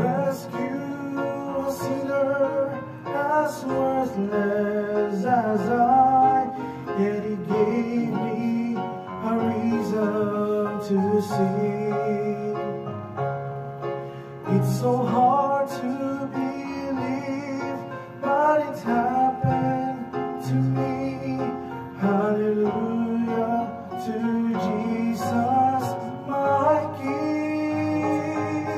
rescue a sinner as worthless as I, yet He gave me a reason to sing. It's so hard to believe, but it happened to me. Hallelujah to Jesus, my King,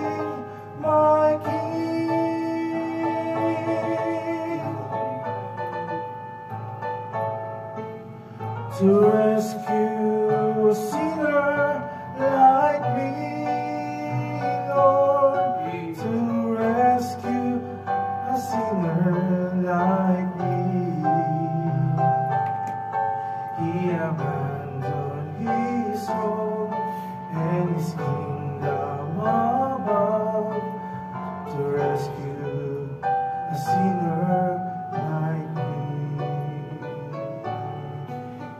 my King. To rescue a sinner like me, Lord, to rescue a sinner like me. He abandoned His home and His kingdom above to rescue a sinner like me.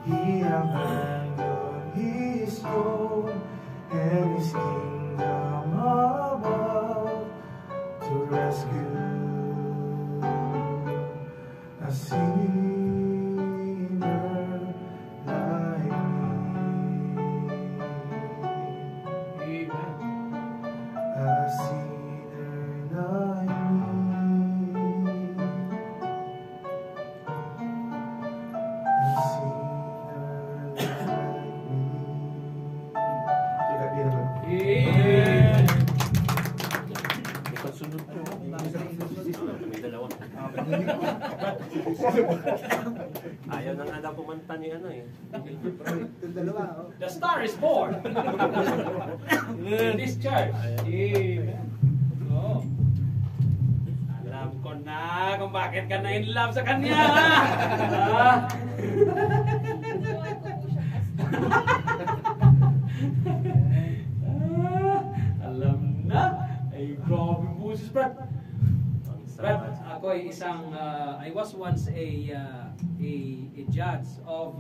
He abandoned His home and His kingdom above to rescue a sinner like me. A sinner like me. A sinner like me. Yeah. Sunod po. May dalawa. Ayaw nang ada kumanta ni ano eh. The star is born in this church. Amen. Oh. Alam ko na kung bakit ka na in love sa kanya. Alam na. Ay, grabe boses, Brad. Brad, ako ay isang, I was once a judge of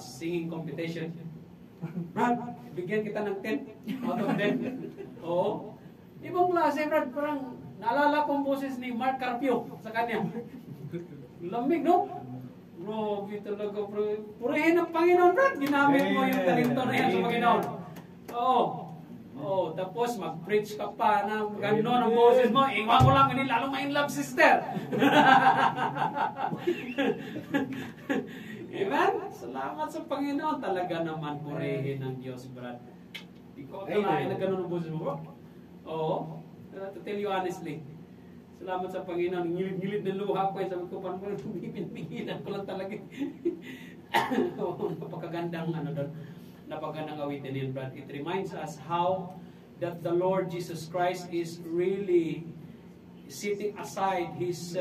singing competition. Brad, bigyan kita ng 10 out of 10. Oo. Ibang klase, Brad. Parang naalala kong boses ni Mark Carpio sa kanya. Lamig, no? Grabe talaga, bro. Purihin ang Panginoon, Brad. Ginamit mo yung talento na yan sa Panginoon. Oo. Oh, tapos mag-preach ka pa na gano'n ang boses mo. Iwan ko lang, hindi lalo ma-in-love, sister. Amen? Salamat sa Panginoon. Talaga naman purihin ng Diyos, Brad. Hindi ko akalain na gano'n ang boses mo, bro. Oo. To tell you honestly. Salamat sa Panginoon. Ngilid-ngilid na luha ko. Sabi ko, parang pipin-pigilan ko lang talaga. Napakagandang ano doon. Napagandang awitin yun, Brad. It reminds us how that the Lord Jesus Christ is really setting aside His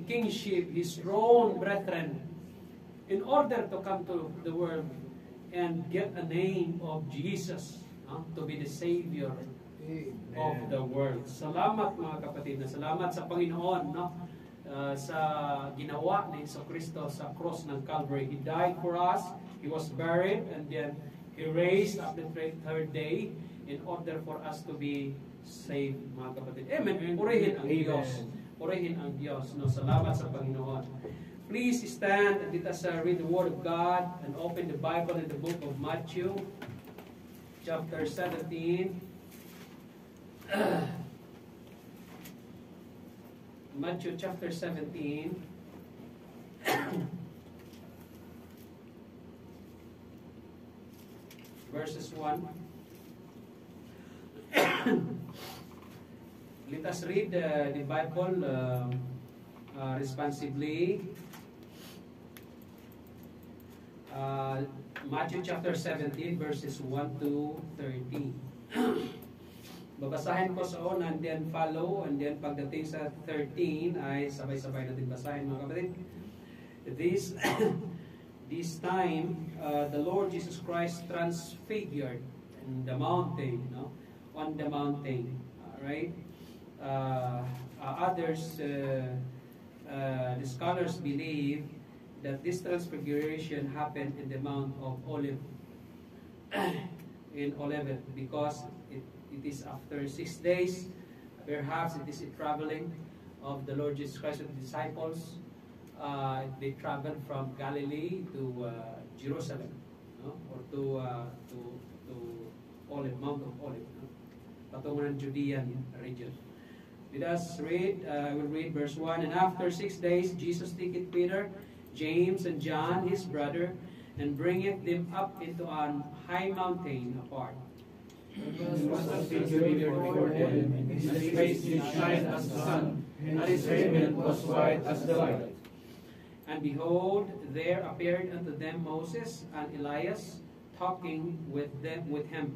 kingship, His throne, brethren, in order to come to the world and get a name of Jesus, to be the Savior of the world. Salamat mga kapatid, na salamat sa Panginoon, no? Sa ginawa ni Jesucristo sa cross ng Calvary. He died for us, He was buried, and then He raised up the third day in order for us to be saved, mga kapatid. Amen. Purihin ang Diyos. Purihin ang Diyos. No? Salamat sa Panginoon. Please stand and let us read the Word of God and open the Bible in the book of Matthew, chapter 17. Matthew chapter 17. Verses 1. Let us read the Bible responsibly. Matthew chapter 17 verses 1 to 30. Babasahin ko sa una and then follow, and then pagdating sa 13 ay sabay-sabay natin basahin, mga kapatid. This time, the Lord Jesus Christ transfigured in the mountain, on the mountain, right? Others, the scholars believe that this transfiguration happened in the Mount of Olives. in Olivet because it is after 6 days. Perhaps it is a traveling of the Lord Jesus Christ with the disciples. They traveled from Galilee to Jerusalem, no? Or to Olive, Mount of Olive, no? Patungo ng Judean region. Let us read. I will read verse 1. And after 6 days, Jesus taketh Peter, James, and John, his brother, and bringeth them up into an high mountain apart. And was a figure before them, and his face did shine as the sun, and his raiment was white as the light. And behold, there appeared unto them Moses and Elias, talking with him.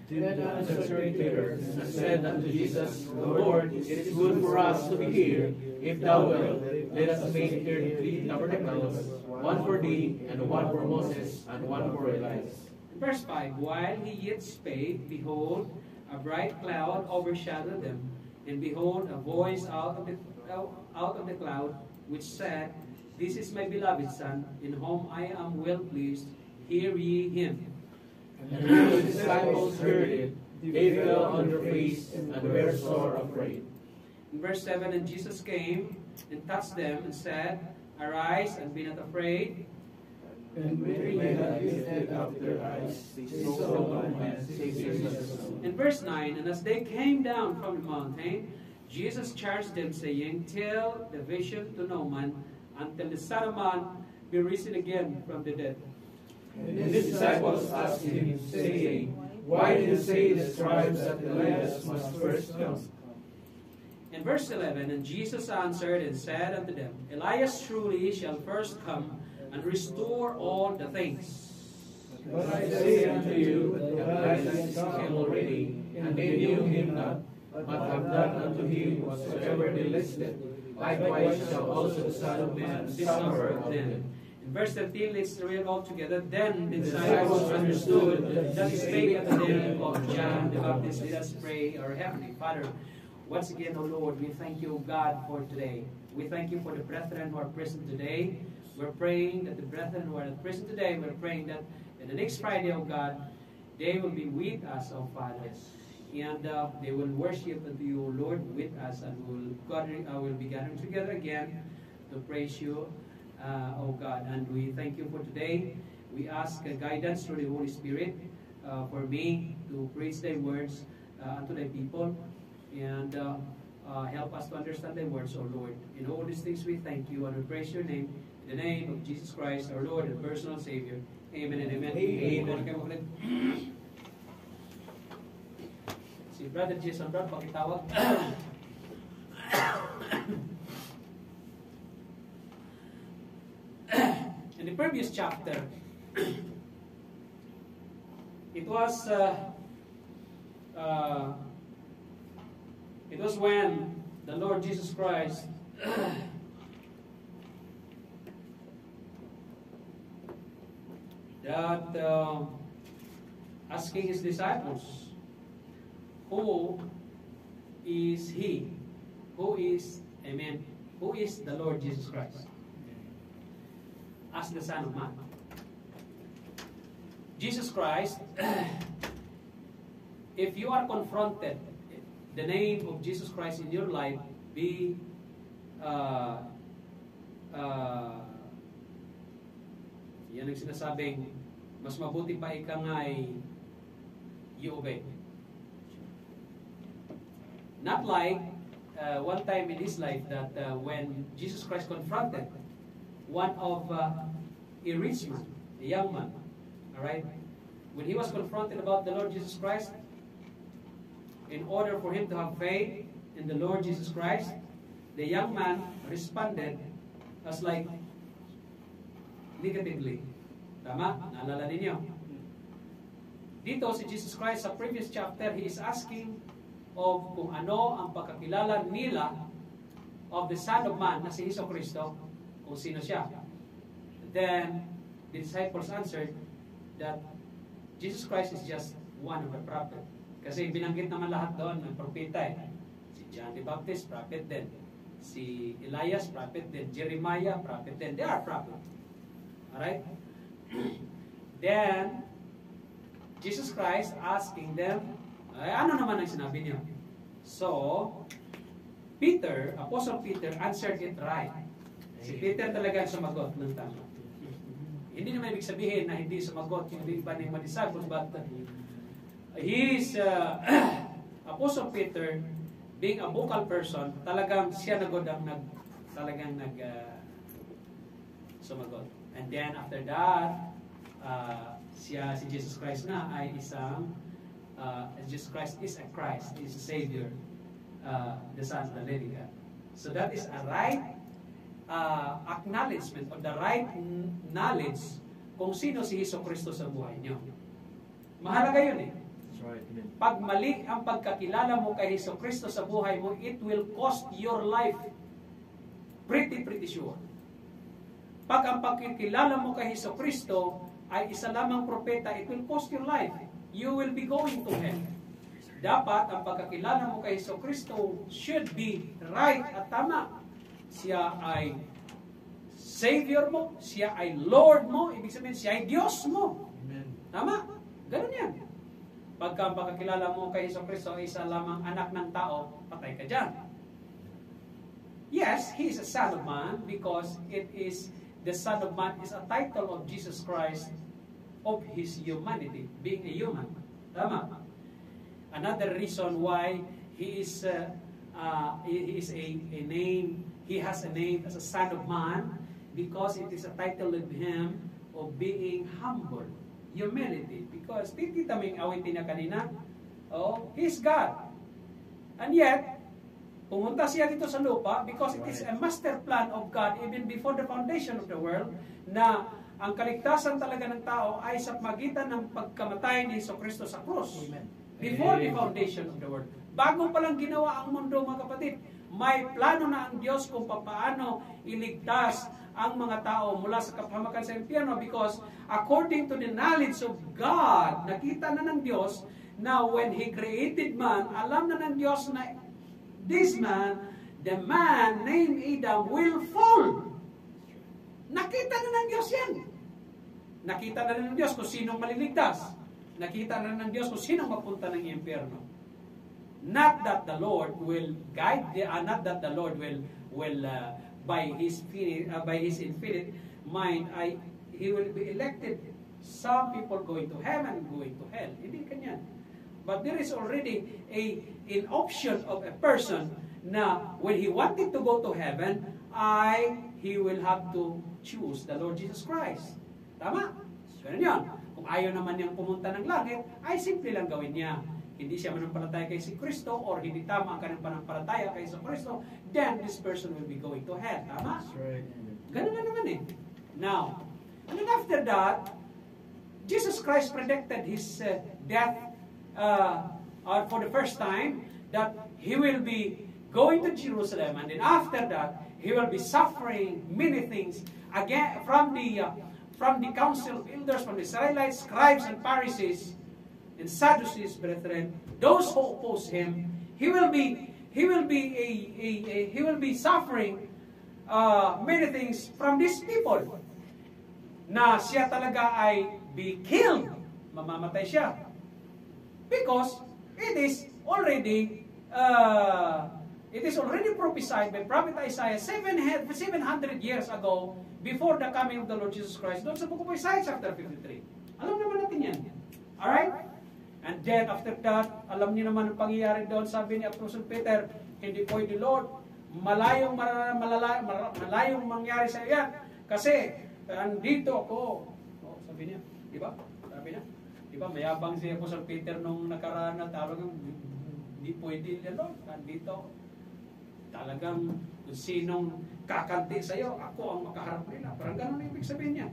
Then answered Peter, and said unto Jesus, Lord, it is good for us to be here. If thou wilt, let us make here 3 tabernacles, one for thee, and one for Moses, and one for Elias. Verse 5, While he yet spake, behold, a bright cloud overshadowed them, and behold, a voice out of the cloud, which said, This is my beloved Son, in whom I am well pleased. Hear ye him. And when the disciples heard it, they fell on their face, and were sore afraid. In verse 7, And Jesus came and touched them, and said, Arise, and be not afraid. And when they had lifted up their eyes, they saw no man save Jesus. In verse 9, And as they came down from the mountain, Jesus charged them, saying, Tell the vision to no man, until the Son of Man be risen again from the dead. And his disciples asked him, saying, Why do you say the scribes that Elias must first come? In verse 11, And Jesus answered and said unto them, Elias truly shall first come, and restore all the things. But I say unto you, that Elias came already, and they knew him not, but have done unto him whatsoever they listed. Likewise shall also the Son of Man suffer of them. In verse 13, let's read all together. Then the disciples understood that he spake unto them of John the Baptist. Let us pray. Our Heavenly Father, once again, O Lord, we thank you, God, for today. We thank you for the brethren who are present today. We're praying that the brethren who are present today, we're praying that in the next Friday, O God, they will be with us, O Father. And they will worship unto you, O Lord, with us, and we'll be gathering together again to praise you, O God. And we thank you for today. We ask guidance through the Holy Spirit for me to preach thy words unto thy people, and help us to understand thy words, O Lord. In all these things we thank you, and we praise your name. In the name of Jesus Christ, our Lord and personal Savior. Amen and amen. Amen. Si Brother Jason Brown, pakitawag. In the previous chapter, it was when the Lord Jesus Christ that asking his disciples, who is he? Who is, amen, who is the Lord Jesus Christ? As the Son of Man. Jesus Christ, if you are confronted, the name of Jesus Christ in your life be yan ang sinasabing mas mabuti pa ika nga'y you obey. Not like one time in his life that when Jesus Christ confronted one of a rich man, a young man, alright? When he was confronted about the Lord Jesus Christ, in order for him to have faith in the Lord Jesus Christ, the young man responded as like negatively. Tama? Naalala ninyo? Dito si Jesus Christ sa previous chapter, he is asking of kung ano ang pagkakilala nila of the Son of Man na si Hesus Kristo, kung sino siya. Then, the disciples answered that Jesus Christ is just one of the prophet. Kasi binanggit naman lahat doon ng propeta eh. Si John the Baptist, prophet din. Si Elias, prophet din. Jeremiah, prophet din. They are prophet. Alright? Then, Jesus Christ asking them, ano naman ang sinabi niyo? So, Peter, Apostle Peter, answered it right. Si Peter talaga sumagot ng tama. Hindi naman ibig sabihin na hindi sumagot yung iba ng mga disciples, but Apostle Peter, being a vocal person, talagang siya sumagot. And then after that, si Jesus Christ na ay Jesus Christ is a Christ, is a Savior, the Son of the living God. So that is a right acknowledgement of the right knowledge kung sino si Jesucristo sa buhay niyo. Mahalaga yun eh. That's right. Amen. Pag mali ang pagkakilala mo kay Jesucristo sa buhay mo, it will cost your life. Pretty sure. Pag ang pagkakilala mo kay Jesucristo ay isa lamang propeta, it will cost your life. You will be going to hell. Dapat ang pagkakilala mo kay Jesucristo should be right at tama. Siya ay Savior mo, siya ay Lord mo, ibig sabihin siya ay Diyos mo. Amen. Tama? Ganun yan. Pagka pagkakilala mo kay Jesucristo ay isa lamang anak ng tao, patay ka dyan. Yes, He is a Son of Man because the Son of Man is a title of Jesus Christ of His humanity, being a human. Tama? Another reason why He is a name, He has a name as a Son of Man because it is a title of Him of being humble, humility. Because titita mo yung awitin niya kanina, He's God. And yet, pumunta siya dito sa lupa because it is a master plan of God even before the foundation of the world na ang kaligtasan talaga ng tao ay sa pagitan ng pagkamatay ni Jesucristo sa krus. Amen. Before the foundation of the world. Bago pa lang ginawa ang mundo, mga kapatid, may plano na ang Diyos kung paano iligtas ang mga tao mula sa kapahamakan sa impyerno because according to the knowledge of God, nakita na ng Diyos na when He created man, alam na ng Diyos na this man, the man named Adam, will fall. Nakita na ng Diyos yan. Nakita na ng Diyos kung sinong maliligtas. Nakita na ng Diyos kung sinong mapunta ng impyerno. Not that the Lord will guide, not that the Lord will by His infinite mind, He will be elected. Some people going to heaven, going to hell. Hindi kanyan. But there is already an option of a person na when he wanted to go to heaven, he will have to choose the Lord Jesus Christ. Tama? Ganun yan. Kung ayaw naman niyang pumunta ng langit, ay simple lang gawin niya. Hindi siya manampalataya kay si Kristo or hindi tama ang kanyang panampalataya kay si Kristo, then this person will be going to hell. Tama? That's right. Ganun na naman eh. Now, and then after that, Jesus Christ predicted His death for the first time that He will be going to Jerusalem, and then after that, He will be suffering many things again from the council of elders, from the Israelites, scribes, and Pharisees, and Sadducees, brethren, those who oppose Him. He will be suffering many things from these people. Na siya talaga ay be killed, mamamatay siya. Because it is already prophesied by Prophet Isaiah 700 years ago before the coming of the Lord Jesus Christ. Doon sa book of Isaiah chapter 53. Alam naman natin yan. Alright? And then after that, alam niyo naman ang pangyayari doon. Sabi ni Apostle Peter, hindi pwede Lord, malayong mangyari sa iyan. Kasi, andito ako. Sabi niya, di ba? Sabi niya, di ba? Mayabang si Apostle Peter nung nakaraan na talagang hindi pwede Lord. Andito, talagang kung sinong kakanti sa iyo, ako ang makaharap nila. Parang ganun ang ibig sabihin niya.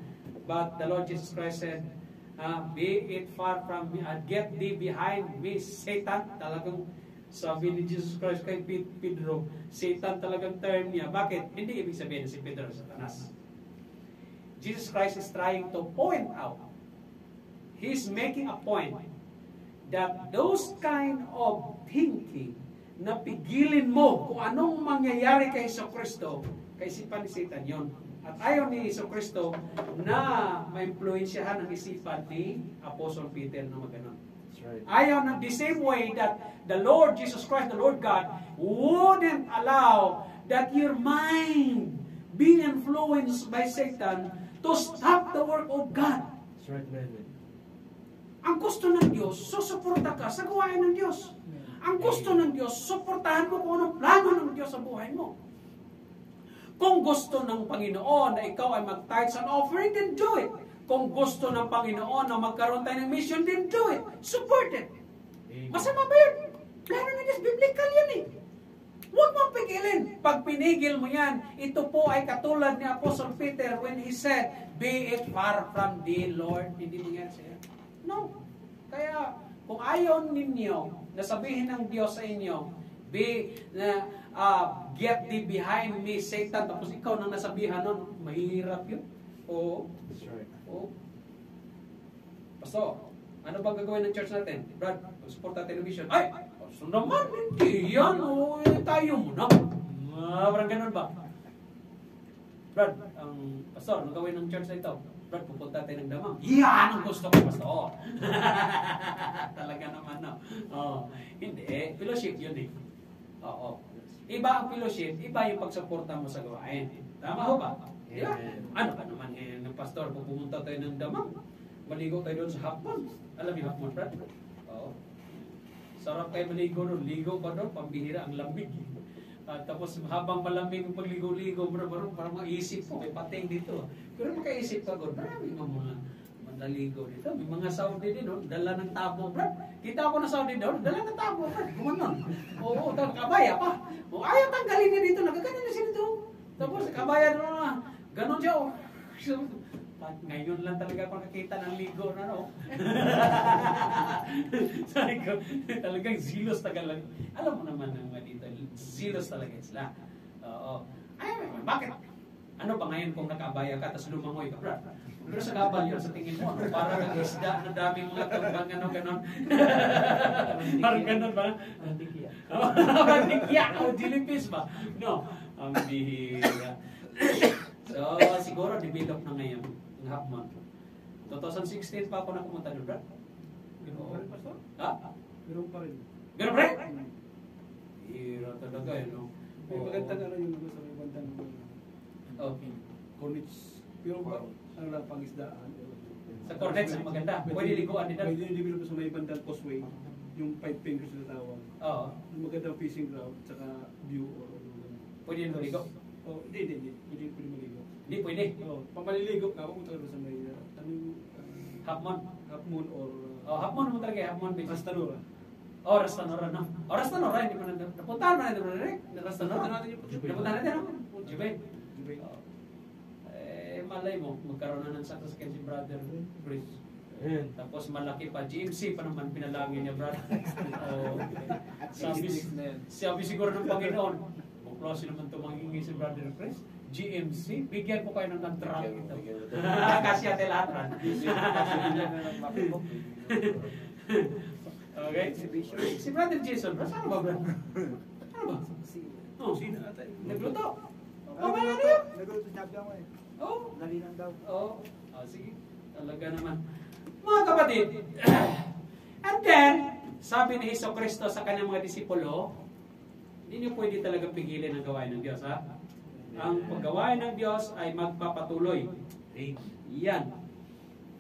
But the Lord Jesus Christ said, be it far from me, get thee behind me, Satan. Talagang sabi ni Jesus Christ kay Pedro, Satan talagang term niya. Bakit? Hindi ibig sabihin si Pedro Satanas. Jesus Christ is trying to point out, He's making a point that those kind of thinking na pigilin mo kung anong mangyayari kay Jesucristo, kay si Satan yun. At ayaw ni Jesucristo na ma-impluensyahan ang isipan ni Apostle Peter na maganon. That's right. Ayaw na the same way that the Lord Jesus Christ, the Lord God, wouldn't allow that your mind being influenced by Satan to stop the work of God. That's right, man. Ang gusto ng Diyos, susuporta ka sa gawain ng Diyos. Ang gusto ng Diyos, suportahan mo kung anong plano ng Diyos sa buhay mo. Kung gusto ng Panginoon na ikaw ay mag-tithes and offering, then do it. Kung gusto ng Panginoon na magkaroon tayo ng mission, then do it. Support it. Masama ba yun? Plano ng Diyos, biblical yan eh. Huwag mong pigilin. Pag pinigil mo yan, ito po ay katulad ni Apostle Peter when he said, "Be it far from thee, Lord." Hindi mo yan siya. No. Kaya, kung ayaw ninyo na sabihin ng Diyos sa inyo, get thee behind me, Satan, tapos ikaw nang nasabihan nun, mahirap yun. Oo. That's right. Oo. Pastor, ano bang gagawin ng church natin? Brad, support natin ng mission. Ay! So naman, hindi yan. O, tayo muna. Parang ganun ba? Brad, pastor, ano gawin ng church na ito? Brad, pupunta tayo ng damang. Yan ang gusto ko, pastor. Talaga naman, no? Oh, hindi. Fellowship yun eh. Oo. Iba ang fellowship, iba yung pagsuporta mo sa gawain. Tama ho ba? Diba? Ano ka naman ng pastor, kung pumunta tayo ng damang, maligo tayo doon sa hapon. Alam niyo hapon, Brad? Oo. Sarap kayo maligo doon. Ligo pa doon, pambihira ang lamig. Tapos habang malamig ang pagligo-ligo, parang maisip mo, may pating dito. Pero makaisip ka, marami mga manlaligo dito. May mga Saudi din, dala ng tabo, Brad. Kita ako na Saudi doon, dala ng tabo, Brad. Gumanon. Oo, kabaya pa. O, ayaw tanggalin niya dito, nagkaganon na siya dito. Tapos kabaya doon na, ganon siya. Ngayon lang talaga ako nakita ng ligo na, no? Sabi ko, talagang zilos talaga. Alam mo naman naman dito, zilos talaga sila. Oo. Ay, bakit? Ano ba ngayon kung nakabaya ka, tapos lumangoy ka, Brad? Pero sa gabal yun, sa tingin mo, parang ang isda na daming mga tumbang, ganon. Parang ganon ba? Antikya. Antikya o dilipis ba? No. Ang bihira. So, siguro develop na ngayon ang Hapman. 2016 pa ako na pumunta doon, Brad. Ganun pa rin, pastor? Ha? Ganun pa rin. Ganun, Brad? Hira talaga yun, no? May magandang ano yung sa may bandang Okay. Cornets. Pero ano lang, pangisdaan. Sa Cornets, ang maganda. Pwede liguan din doon. Pwede yung develop sa may bandang causeway. Yung 5 fingers na tawag. Oo. Yung magandang fishing ground, tsaka view or ano. Pwede yung maligo. Oh, hindi. Hindi pwede maligo. Hindi pwede. Oh, pamaliligo ka, pumunta ka sa may Hapman. half moon or Oh, Hapman naman talaga. Hapman beach. Rastanura. Oh, Rastanora, no? Oh, Rastanora, hindi mo na. Napuntahan mo na ito, Rick? Rastanora? Napunta natin yung Napuntahan natin, no? Jibay. Jibay. Malay mo, magkaroon na ng sakasakyan si Brother Chris. Tapos malaki pa, GMC pa naman pinalangin niya, brother. Sabi siguro ng Panginoon, klase naman ito mangingi si Brother Chris. GMC, bigyan ko kayo ng truck ito. Kasi ate latran. Okay? Si Brother Jason, saan ba, brother? Ano ba? Oh, Sino ata? nagluto. Mamaya na yun. Nagluto sinabi ako eh. Oh. Nalinang daw. Oh, sige. Talaga naman. Mga kapatid, and then, sabi ni Jesucristo sa kanyang mga disipulo, hindi niyo pwede talaga pigilin ang gawain ng Diyos, ha? Ang paggawain ng Diyos ay magpapatuloy. Yan.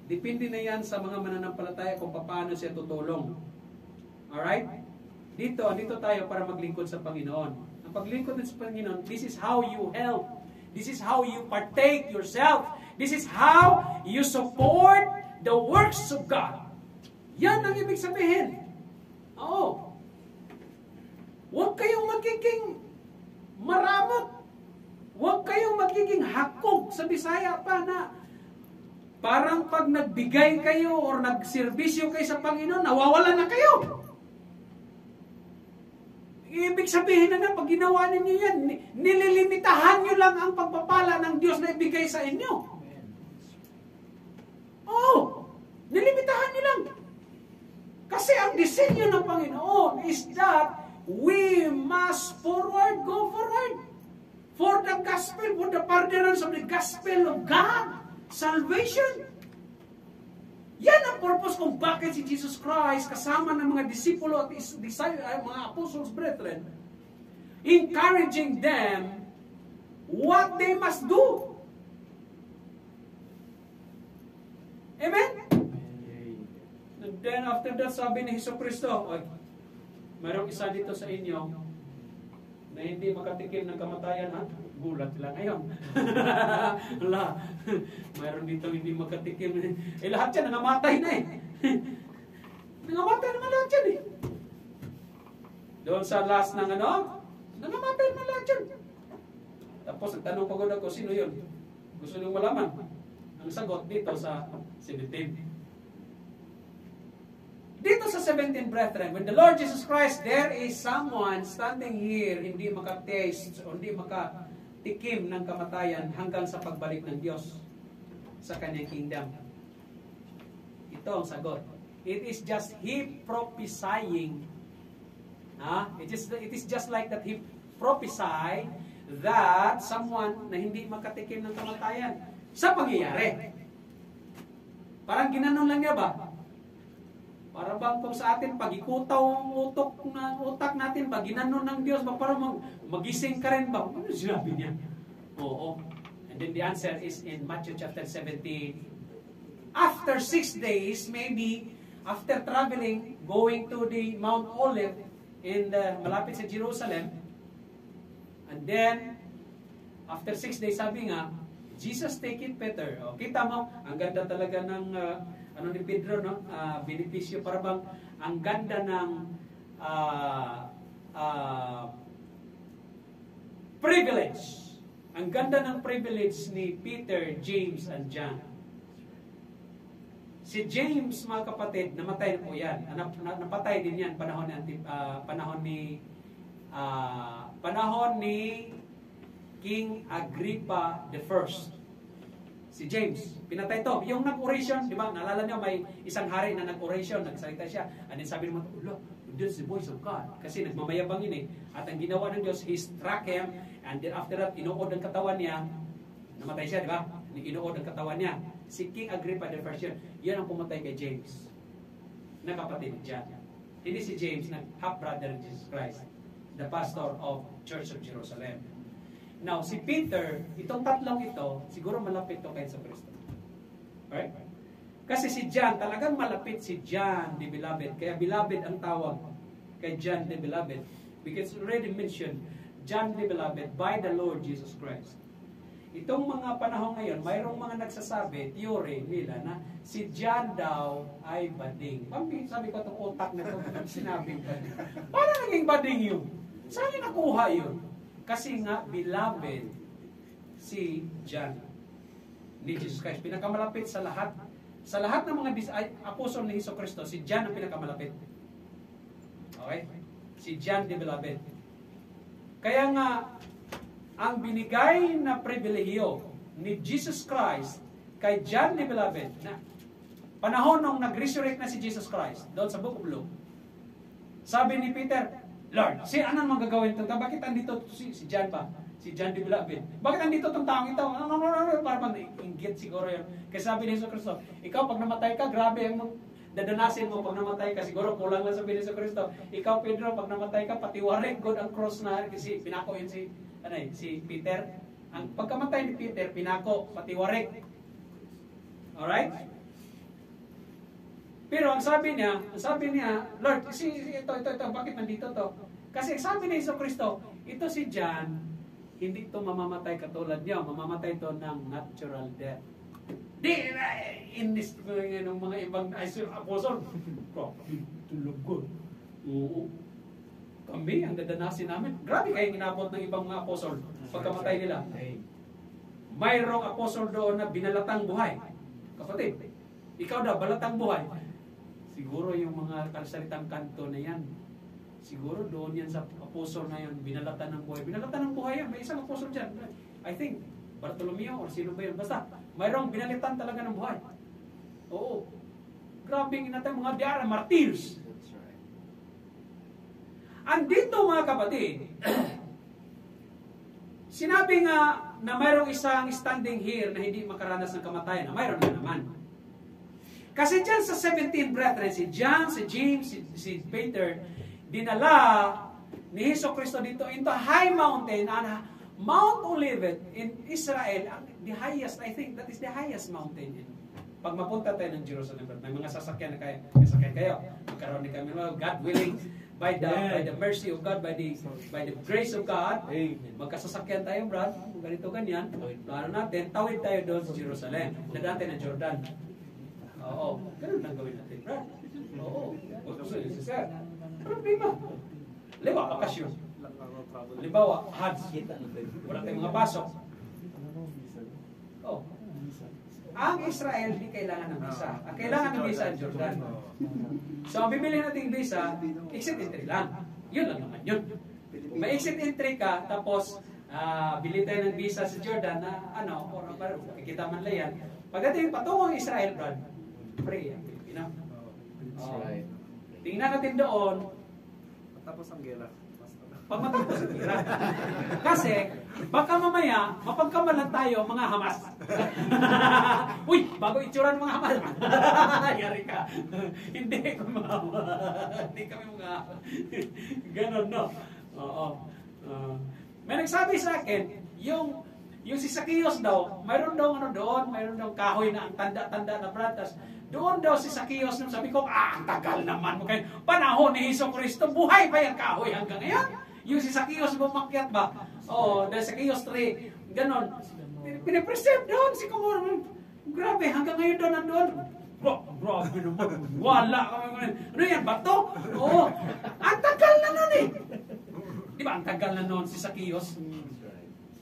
Depende na yan sa mga mananampalataya kung paano siya tutulong. Alright? Dito tayo para maglingkod sa Panginoon. Ang paglingkod sa Panginoon, this is how you help. This is how you partake yourself. This is how you support the works of God. Yan ang ibig sabihin. Oo. Huwag kayong magiging maramot. Huwag kayong magiging hakog sa Bisaya pa na parang pag nagbigay kayo or nagserbisyo kayo sa Panginoon, nawawalan na kayo. Ibig sabihin na pag ginawa ninyo yan, nililimitahan nyo lang ang pagpapala ng Diyos na ibigay sa inyo. Oo, nilimitahan nyo lang. Kasi ang disenyo ng Panginoon is that we must go forward. For the gospel, for the furtherance of the gospel of God, salvation. Yan ang purpose kung bakit si Jesus Christ kasama ng mga disipulo at mga apostles, brethren, encouraging them what they must do. Amen? And then after that, sabi ni Hesus Kristo, mayroong isa dito sa inyo na hindi makatikim ng kamatayan, ha? Gulat lang ngayon. Wala. Mayroon dito hindi makatikim. Lahat yan, nangamatay na eh. Nangamatay naman lahat yan eh. Doon sa last ng nangamatay naman lahat yan. Tapos, nagtanong pagod ako, sino yun? Gusto niyong malaman? Ang sagot dito sa 17. Dito sa 17, brethren, when the Lord Jesus Christ, there is someone standing here, hindi makataste o hindi makatikim ng kamatayan hanggang sa pagbalik ng Diyos sa kanyang kingdom. Ito ang sagot. It is just He prophesying. It is just like that He prophesied that someone na hindi makatikim ng kamatayan sa pangyayari. Parang ginanon lang niya ba? Para bang kung sa atin, pag ikutaw ang utak natin, pag ginanon ng Diyos, parang magising ka rin ba? Ano sinabi niya? Oo. And then the answer is in Matthew chapter 17. After 6 days, maybe, after traveling, going to the Mount Olive, malapit sa Jerusalem, and then, after 6 days, sabi nga, Jesus take it Peter. O, kita mo, ang ganda talaga ng ni Pedro, no? Benepisyo, para bang ang ganda ng privilege. Ang ganda ng privilege ni Peter, James, and John. Si James, mga kapatid, namatay na po yan. Napatay din yan panahon ni King Agrippa I. Si James, pinatay to. Yung nag-oration, di ba? Naalala niyo, may isang hari na nag-oration, nagsalita siya. And then sabi naman, this is the voice of God. Kasi nagmamayabang yun eh. At ang ginawa ng Diyos, He struck him. And then after that, inuod ang katawan niya. Namatay siya, di ba? Inuod ang katawan niya. Si King Agrippa I, yan ang pumatay kay James. Na kapatid dyan. Hindi si James, na half-brother of Jesus Christ. The pastor of Church of Jerusalem. Now, si Peter, itong tatlong ito, siguro malapit to kay Kristo. Right? Kasi si John, talagang malapit si John the Beloved. Kaya Beloved ang tawag kay John the Beloved. Because already mentioned, John the Beloved by the Lord Jesus Christ. Itong mga panahon ngayon, mayroong mga nagsasabi, theory nila, na si John daw ay bading. Sabi ko itong utak na ito, sinabing bading. Paano naging bading yun? Saan yung nakuha yun? Kasi nga, beloved si John ni Jesus Christ. Pinakamalapit sa lahat. Sa lahat ng mga apostol ni Hesus Kristo, si John ang pinakamalapit. Okay? Si John the Beloved. Kaya nga, ang binigay na pribilehiyo ni Jesus Christ kay John the Beloved, na panahon nung nag-resurrect na si Jesus Christ, doon sa Book of Luke, sabi ni Peter, Lord, ano magagawin ito? Bakit andito si John pa? Si John the Beloved. Bakit andito itong taong ito? Para mag-inggit siguro yun. Kasi sabi ni Jesus Kristo, ikaw pag namatay ka, grabe ang dadanasin mo pag namatay ka. Siguro kulang lang sabi ni Jesus Kristo. Ikaw, Pedro, pag namatay ka, patiwarik God ang cross na, kasi pinako yun si Peter. Ang pagkamatay ni Peter, pinako, patiwarik. Alright? Pero ang sabi niya, Lord, ito, bakit nandito to? Kasi sabi ni Hesus Kristo, ito si John, hindi to mamamatay katulad niyo, mamamatay to ng natural death. Inis ko ng mga ibang apostol. Tulog ko. Oo. Kami, ang dadanasin namin. Grabe kayong inabot ng ibang mga apostol pagkamatay nila. Mayroong apostol doon na binalatang buhay. Kapatid, ikaw daw, balatang buhay. Siguro yung mga kalsalitang kanto na yan, siguro doon yan sa apostol na yan, binalatan ng buhay. Binalatan ng buhay yan, may isang apostol dyan. I think, Bartolomeo or sino ba yun? Basta, mayroong binalitan talaga ng buhay. Oo. Grabe yung inatay mga diara, martyrs. Andito mga kapatid, Sinabi nga na mayroong isang standing here na hindi makaranas ng kamatayan, na mayroon na naman. Kasi dyan sa 17 brethren, si John, si James, si Peter, dinala ni Hesus Kristo dito into high mountain, and Mount Olivet in Israel, the highest, I think that is the highest mountain. Pag mapunta tayo ng Jerusalem, may mga sasakyan na kayo, may sasakyan kayo, magkaroon din kami, God willing, by the mercy of God, by the grace of God, magkasasakyan tayo, Brad, ganito ganyan, plano natin, tawid tayo doon sa Jerusalem, dadaan tayo ng Jordan. Oo, ganun lang gawin natin, Brad. Oo, gusto yun si Sir. Problema. Halimbawa, bakasyon. Halimbawa, Hajj. Wala tayong mga pasok. Oh. Ang Israel, di kailangan ng visa. Ang kailangan ng visa ay Jordan. So, ang bibili nating visa, exit entry lang. Yun lang naman yun. May exit entry ka, tapos bili tayo ng visa sa Jordan na or makikita man lang yan. Pagdating patungong Israel, Brad, free ang Pilipino. Tingnan natin doon. Tapos ang gera. Pag matapos ang gira. Kasi, baka mamaya, mapagkamalan tayo mga Hamas. Uy, bago itsura ng mga Hamas. Yari ka. Hindi ko Hindi kami mga ganon, no? Oo. May nagsabi sa akin, yung si Zacchaeus daw, mayroon daw mayroon daw kahoy na ang tanda-tanda na pratas. Doon daw si Zacchaeus, sabi ko, ang tagal naman mo kayo. Panahon ni Hesus Kristo, buhay pa yung kahoy hanggang ngayon. Yung si Zacchaeus bumakyat ba? Oo, dahil Zacchaeus 3, ganon. Pinipreserve doon si Kumor. Grabe, hanggang ngayon doon nandun. Grabe naman. Wala kami. Ano yan, bato? Oo. Ang tagal na nun eh. Di ba, ang tagal na nun si Zacchaeus?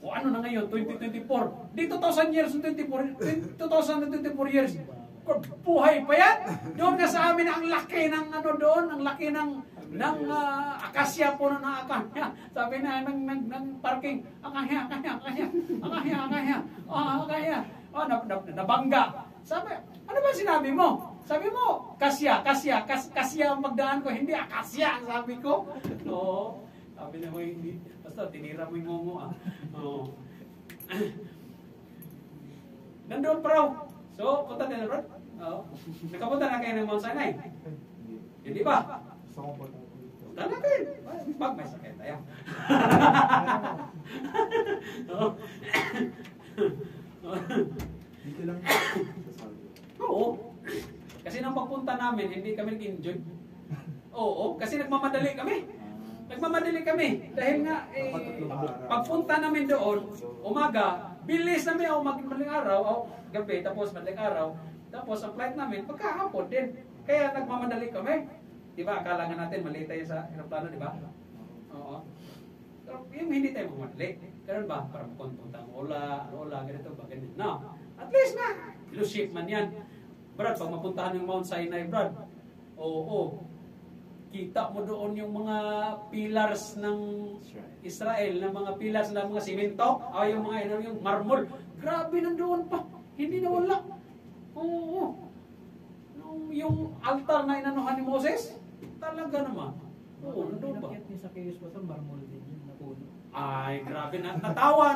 O ano na ngayon, 2024. Di 2,000 years, 2024 years. Buhay pa yan. Doon nga sa amin ang laki ng doon, ang laki ng akasya, puno ng akasya. Sabi na ng parking, akasya. Nabangga. Sabi, ano ba sinabi mo? Sabi mo, kasya ang magdaan ko, hindi akasya ang sabi ko. Oo. Sabi na mo, hindi. Basta tinira mo yung ngungo. Oo. Nandun pa raw. So, punta din na, bro. Oo. Nakapunta na kayo ng Mount Sinai. Hindi ba? Punta natin. Pag may sakit tayo. Dito lang. Oo. Kasi nang pagpunta namin, hindi kami nag-enjoy. Oo, kasi nagmamadali kami. Dahil nga, pagpunta namin doon, umaga, bilis namin madaling araw, gabi, tapos madaling araw, tapos ang flight namin, pagkahapon din. Kaya nagmamadali kami. Diba, akala nga natin, mali tayo sa aeroplano, diba? Oo. Pero yung hindi tayo magmadali. Ganun ba? Para mapunta ang ola, ganito ba, ganito. No. At least na, fellowship man yan. Brad, pag mapuntahan ng Mount Sinai, Brad, oo. Kita mo doon yung mga pillars ng Israel, ng mga pillars ng mga simento, yung mga yung marmol. Grabe nandoon pa. Hindi na wala. Oo. Yung altar na inanuhan ni Moses, talaga naman. Oo, nandoon ba? Ni Zacchaeus pa sa marmol din yun, napuno. Ay, grabe. Natawa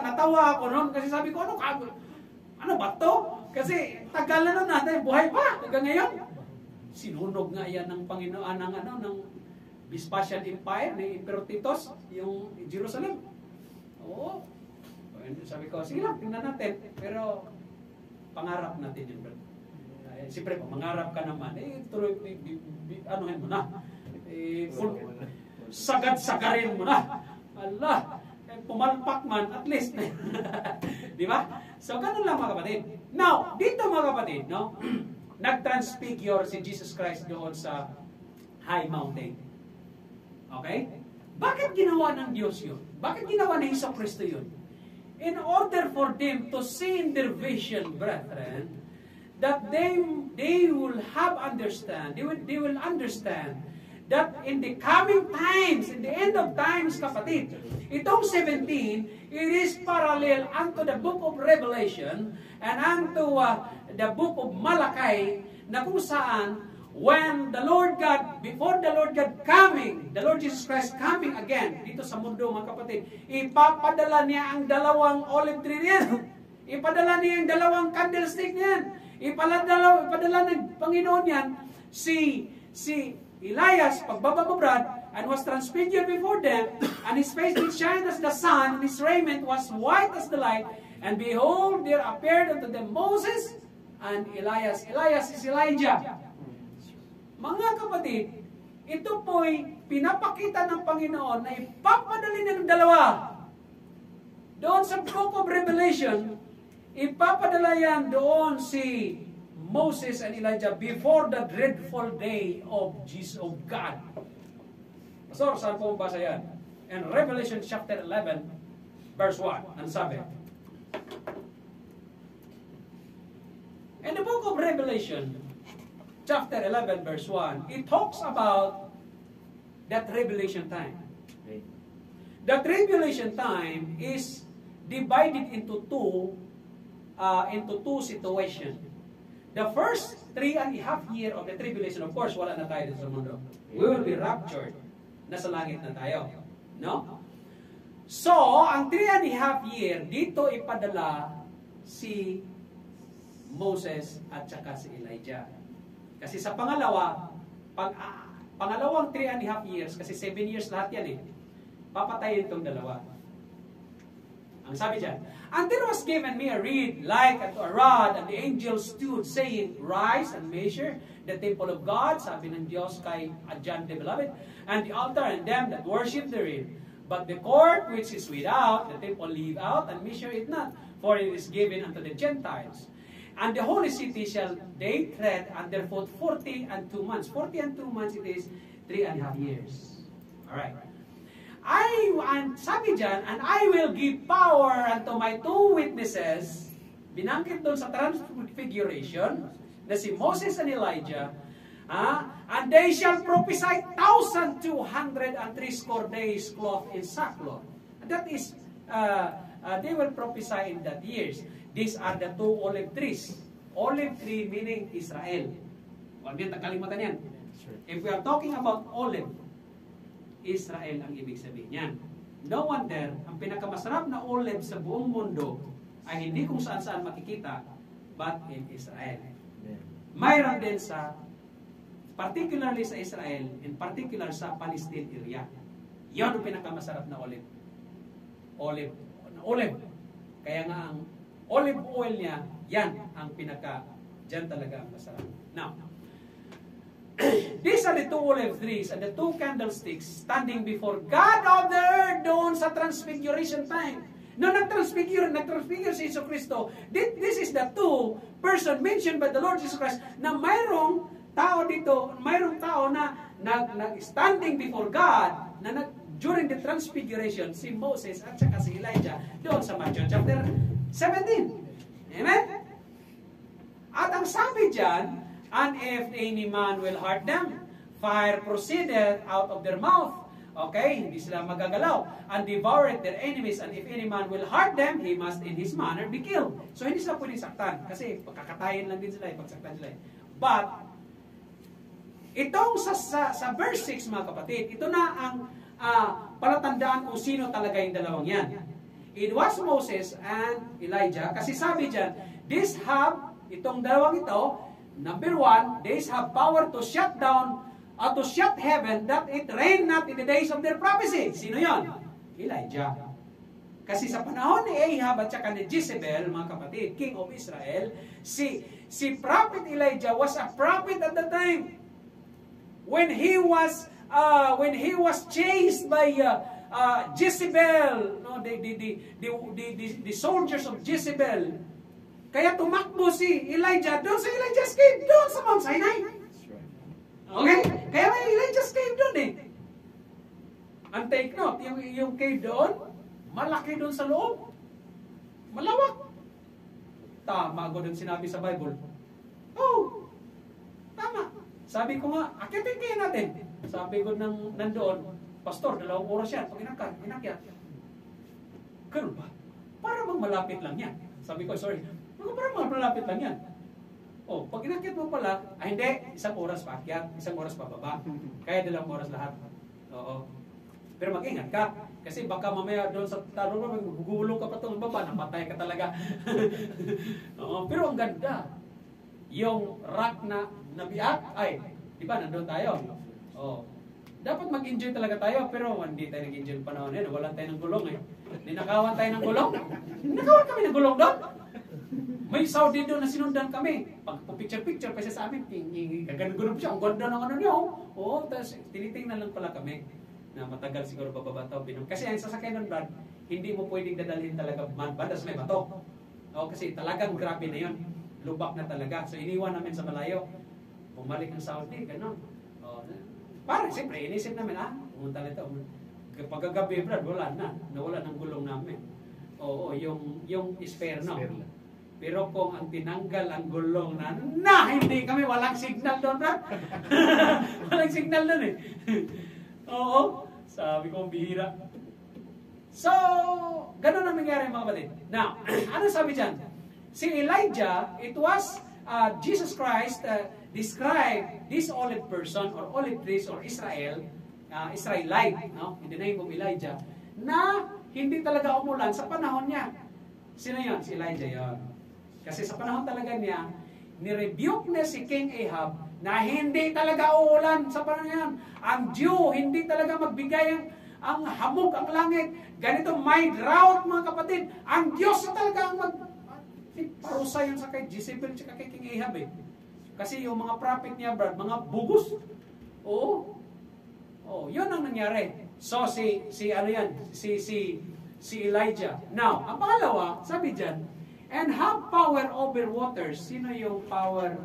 ako noon kasi sabi ko, ano ba to? Kasi tagal na nun natin, buhay pa hanggang ngayon. Sinunog nga yan ng Panginoon ng Vespasian Empire ni Emperor Titus, yung Jerusalem. Oo. Sabi ko, sige lang, tingnan natin. Pero pangarap natin yun, brother. Siyempre, mangarap ka naman, tuloy, anuhin mo na. Sagad-sagarin mo na. Allah, pumalpak man, at least. Di ba? So, ganun lang mga kapatid. Now, dito mga kapatid, no? Nag-transfigure si Jesus Christ doon sa high mountain. Okay? Bakit ginawa ng Diyos yun? Bakit ginawa ng Hesus Kristo yun? In order for them to see in their vision, brethren, that they will have understand, they will understand that in the coming times, in the end of times, kapatid, itong 17, it is parallel unto the book of Revelation and unto the book of Malachi, na kung saan when the Lord God, before the Lord God coming, the Lord Jesus Christ coming again dito sa mundo, mga kapatid, ipapadala niya ang dalawang olive tree niya. Ipadala niya ang dalawang candlestick niyan. Ipadala ng Panginoon yan si Elias, pagbaba mo, Brad, and was transfigured before them, and his face did shine as the sun, and his raiment was white as the light, and behold, there appeared unto them Moses and Elias. Elias is Elijah. Mga kapatid, ito po'y pinapakita ng Panginoon na ipapadali niya ng dalawa. Doon sa Book of Revelation, ipapadala yan doon si Moses and Elijah before the dreadful day of Jesus, of God. Pastor, saan po basa yan? In Revelation chapter 11, verse 1, ang sabi. In the Book of Revelation, chapter 11, verse 1, it talks about that tribulation time. The tribulation time is divided into two situations. The first 3.5 years of the tribulation, of course, wala na tayo sa mundo. We will be raptured. Nasa langit na tayo. No? So, ang 3.5 years, dito ipadala si Moses at saka si Elijah. Kasi sa pangalawang 3.5 years, kasi 7 years lahat yan papatayin itong dalawa. Ang sabi dyan, and there was given me a reed like unto a rod, and the angel stood, saying, rise and measure the temple of God, sabi ng Diyos kay John the Beloved, and the altar and them that worship therein. But the court which is without, the temple leave out, and measure it not, for it is given unto the Gentiles. And the holy city shall they tread underfoot 40 and 2 months. 40 and 2 months, it is 3.5 years. Alright. And sabi dyan, and I will give power unto my 2 witnesses, binangkit doon sa transfiguration, na si Moses and Elijah, and they shall prophesy 1,203 days clothed in sackcloth. And that is, they will prophesy in that years. These are the 2 olive trees. Olive tree meaning Israel. Huwag niyan, nakalimutan yan. If we are talking about olive, Israel ang ibig sabihin niyan. No wonder, ang pinakamasarap na olive sa buong mundo ay hindi kung saan-saan makikita, but in Israel. Mayroon din sa, particularly sa Israel, in particular sa Palestine area. Yan ang pinakamasarap na olive. Olive. Kaya nga ang olive oil niya, yan ang dyan talaga ang masarap. Now, these are the 2 olive trees and the 2 candlesticks standing before God of the earth doon sa transfiguration time. No, nag-transfigure si Jesus Cristo. This is the 2 person mentioned by the Lord Jesus Christ na mayroong tao dito, mayroong tao na standing before God na during the transfiguration, si Moses at saka si Elijah doon sa Matthew chapter 17. Amen? At ang sabi dyan, and if any man will hurt them, fire proceedeth out of their mouth. Okay, hindi sila magagalaw. And devoureth their enemies, and if any man will hurt them, he must in his manner be killed. So hindi sila pwedeng saktan, kasi pagkakatayin lang din sila, pagsaktan sila. But, itong sa verse 6, mga kapatid, ito na ang palatandaan kung sino talaga yung dalawang yan. It was Moses and Elijah, kasi sabi dyan, itong dalawang ito, number 1, these have power to shut down or to shut heaven that it rain not in the days of their prophecy. Sino yon? Elijah. Kasi sa panahon ni Ahab at saka ni Jezebel, mga kapatid, king of Israel, si prophet Elijah was a prophet at the time. When he was chased by Jezebel, no, the soldiers of Jezebel, kaya tumakbo si Elijah doon sa Elijah's cave, doon sa Mount Sinai. Okay? Kaya may Elijah's cave doon And take note, yung cave doon, malaki doon sa loob. Malawak. Tama ko doon sinabi sa Bible. Oh, tama. Sabi ko nga, akitin kayo natin. Sabi ko nandoon, Pastor, 2 oras yan. Pag inakyat. Ganun ba? Para bang malapit lang yan. Sabi ko, sorry. Parang malapit lang yan. Oh, pag inakyat mo pala, hindi, isang oras paakyat, isang oras pababa. Kaya 2 oras lahat. Oo. Pero mag-ingat ka. Kasi baka mamaya doon sa tarungan, magugulong ka pa itong baba, napatay ka talaga. Oo, pero ang ganda. Yung rock na nabiak, ay, di ba, nandun tayo. Oo. Dapat mag-enjoy talaga tayo, pero hindi tayo nag-enjoy ng panahon yan. Wala tayo ng gulong eh. Ninakawan tayo ng gulong. Ninakawan kami ng gulong doon. May Saudi doon na sinundan kami. Pag picture-picture pa siya sa amin, gaganong siya. Ang ganda ng ano niya. Oo, tapos tinitingnan lang pala kami na matagal siguro bababa ito. Kasi ang sasakyan ng Brad, hindi mo pwedeng dadalhin talaga bandas may bato. O, kasi talagang grabe na yun. Lubak na talaga. So iniwan namin sa malayo. Bumalik ng Saudi, gano'n. O, parang siyempre, inisip namin, pumunta na ito. Pagkagabi, Brad, wala na. Nawala ng gulong namin. Oo, yung spare, no? Pero kung ang tinanggal ang gulong hindi kami, walang signal doon, Brad. Walang signal doon eh. Oo, sabi ko, bihira. So, ganun ang nangyari mga kapatid. Now, ano sabi dyan? Si Elijah, it was Jesus Christ described this olive person or olive trees or Israelite, no? In the name of Elijah, na hindi talaga umulan sa panahon niya. Sino yun? Si Elijah yun. Kasi sa panahon talaga niya, nirebuke na si King Ahab na hindi talaga uulan sa panahon niya. Ang dew, hindi talaga magbigay ang hamog, ang langit. Ganito, may drought mga kapatid. Ang Diyos na talaga ang parusa yun sa kay Jezebel at kay King Ahab eh. Kasi yung mga prophet niya, Brad, mga bugos. Oo. Oh, yun ang nangyari. So, si Elijah. Now, ang pangalawa, sabi dyan, and have power over waters. Sino yung have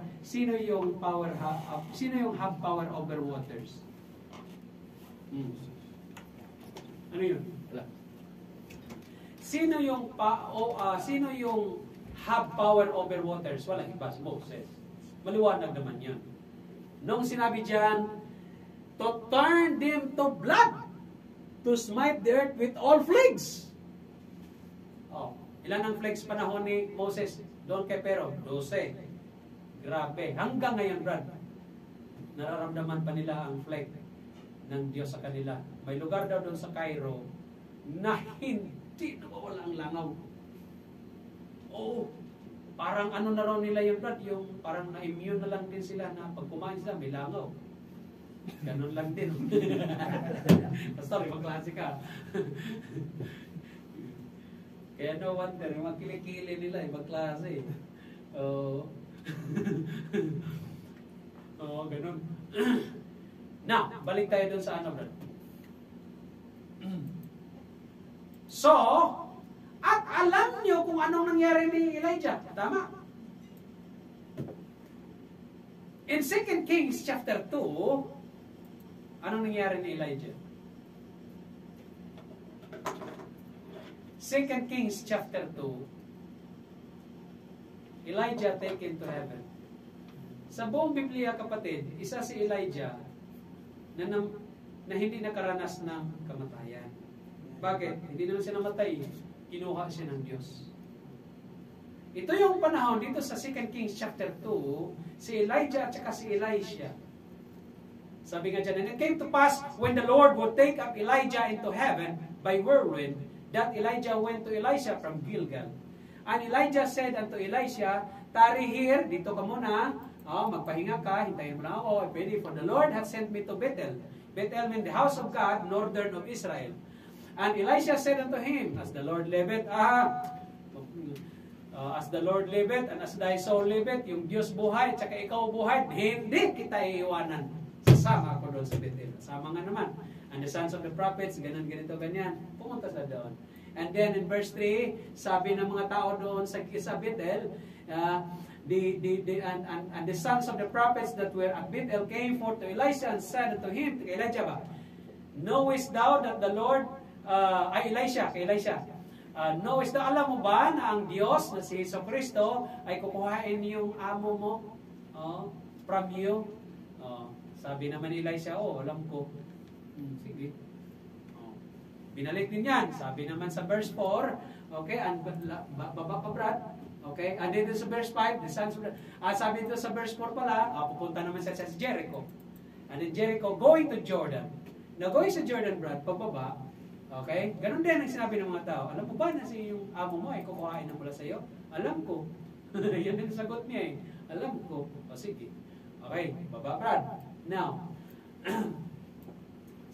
power over waters? Ano yun? Sino yung have power over waters? Walang iba, si Moses. Maliwanag naman yun. Nung sinabi diyan, to turn them to blood, to smite the earth with all plagues. Oh, ilan ang plagues panahon ni Moses? Doon kay Pero, 12. Grabe. Hanggang ngayon, Brad, nararamdaman pa nila ang plague ng Diyos sa kanila. May lugar daw doon sa Cairo na hindi nawawala ang langaw. Oh, parang ano na raw nila yung Brad, yung parang na-immune na lang din sila na pag kumain sila, may langaw. Ganun lang din. Pastor, ibang klase ka. Kaya no wonder, yung mga kilikili nila, ibang klase. Oo, ganun. Now, balik tayo dun sa ano, Brad. So, at alam nyo kung anong nangyari ni Elijah. Tama? In 2 Kings chapter 2, anong nangyari ni Elijah? 2 Kings chapter 2, Elijah taken to heaven. Sa buong Biblia, kapatid, isa si Elijah na hindi nakaranas ng kamatayan. Bakit? Hindi naman siya namatay. Kinuha siya ng Diyos. Ito yung panahon dito sa 2 Kings chapter 2, si Elijah at saka si Elisha. Sabi nga dyan, and it came to pass when the Lord would take up Elijah into heaven by whirlwind, that Elijah went to Elisha from Gilgal. And Elijah said unto Elisha, tarry here, dito ka muna, magpahinga ka, hintayin mo na ako, for the Lord hath sent me to Bethel. Bethel means the house of God, northern of Israel. And Elisha said unto him, as the Lord liveth, as the Lord liveth, and as thy soul liveth, yung Diyos buhay, tsaka ikaw buhay, hindi kita iiwanan. Sasama ako doon sa Bethel. Sama nga naman. And the sons of the prophets, ganito, ganyan. Pumunta sa doon. And then in verse 3, sabi ng mga tao doon sa Bethel, and the sons of the prophets that were at Bethel came forth to Elisha and said unto him, kay Elijah ba, knowest thou that the Lord, Elisha, knowest thou, alam mo ba na ang Diyos na si Jesucristo ay kukuhain yung amo mo from you? Sabi naman ni Elisha, alam ko. Sige. Binalik din yan. Sabi naman sa verse 4, okay, and baba pa Brad, Okay? And then sa verse 5, the sons of the, sabi dito sa verse 4 pala, pupunta naman sa Jericho. And then Jericho going to Jordan. Now, going sa Jordan, Brad, pababa, okay? Ganun din ang sinabi ng mga tao. Alam mo ba na si yung amo mo ay kukuhain na mula sa iyo? Alam ko. Yan din ang sagot niya eh. Alam ko. O sige. Okay, baba, Brad. Now,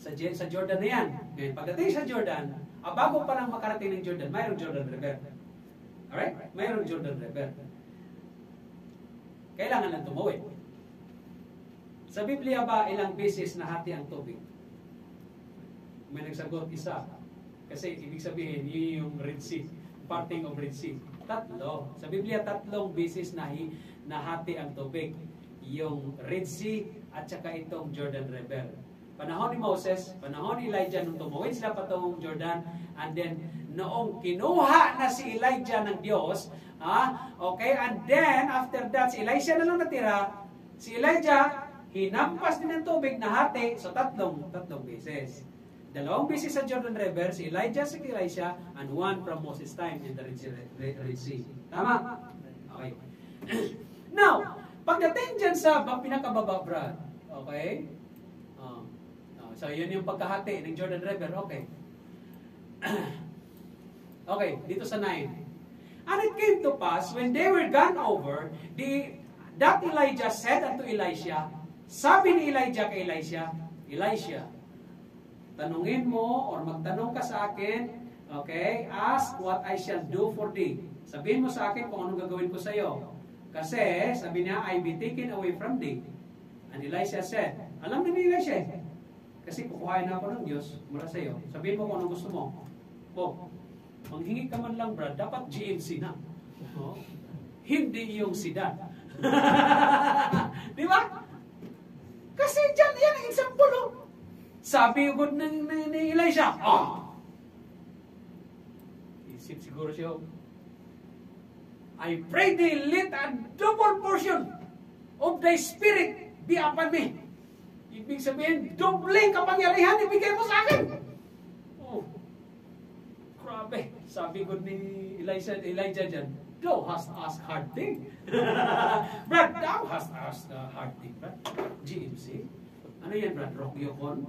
sa Jordan na yan. Ngayon, pagdating sa Jordan, bago pa lang makarating ng Jordan, mayroong Jordan River. Alright? Mayroong Jordan River. Kailangan lang tumawid. Sa Biblia ba, ilang beses nahati ang tubig? May nagsagot, isa. Kasi ibig sabihin, yun yung Red Sea. Parting of Red Sea. 3. Sa Biblia, 3 beses nahati ang tubig. Yung Red Sea at saka itong Jordan River. Panahon ni Moses, panahon ni Elijah nung tumawid sila patungong Jordan, and then noong kinuha na si Elijah ng Diyos, okay, and then after that si Elisha na lang natira, si Elijah hinampas din ng tubig nahati, so tatlong beses. 2 beses sa Jordan River, si Elijah, si Elisha, and 1 from Moses' time in the Red Sea. Tama? Okay. Now, pagdating dyan sa pinakababa, Brad, okay? So, yun yung pagkahati ng Jordan River. Okay. Okay, dito sa 9. And it came to pass, when they were gone over, that Elijah said unto Elisha, sabi ni Elijah kay Elisha, tanungin mo or magtanong ka sa akin, okay, ask what I shall do for thee. Sabihin mo sa akin kung anong gagawin ko sa iyo. Kasi, sabi niya, I be taken away from thee. And Elisha said, alam na ni Elisha, kasi kukuhain na ako ng Diyos mula sa iyo. Sabihin mo kung anong gusto mo. Manghingi ka man lang, Brad, dapat GMC na. Hindi yung sedan. Di ba? Kasi dyan, yan ang example. Sabi yung ni Elisha, isip siguro siya, I pray thee, let a double portion of thy spirit be upon me. Ibig sabihin, dobling kapangyarihan ibigay mo sa akin. Grabe. Sabi ko ni Elijah dyan, thou hast asked hard thing. Brad, thou hast asked hard thing, Brad. GMC. Ano yan, Brad? Rock Yukon?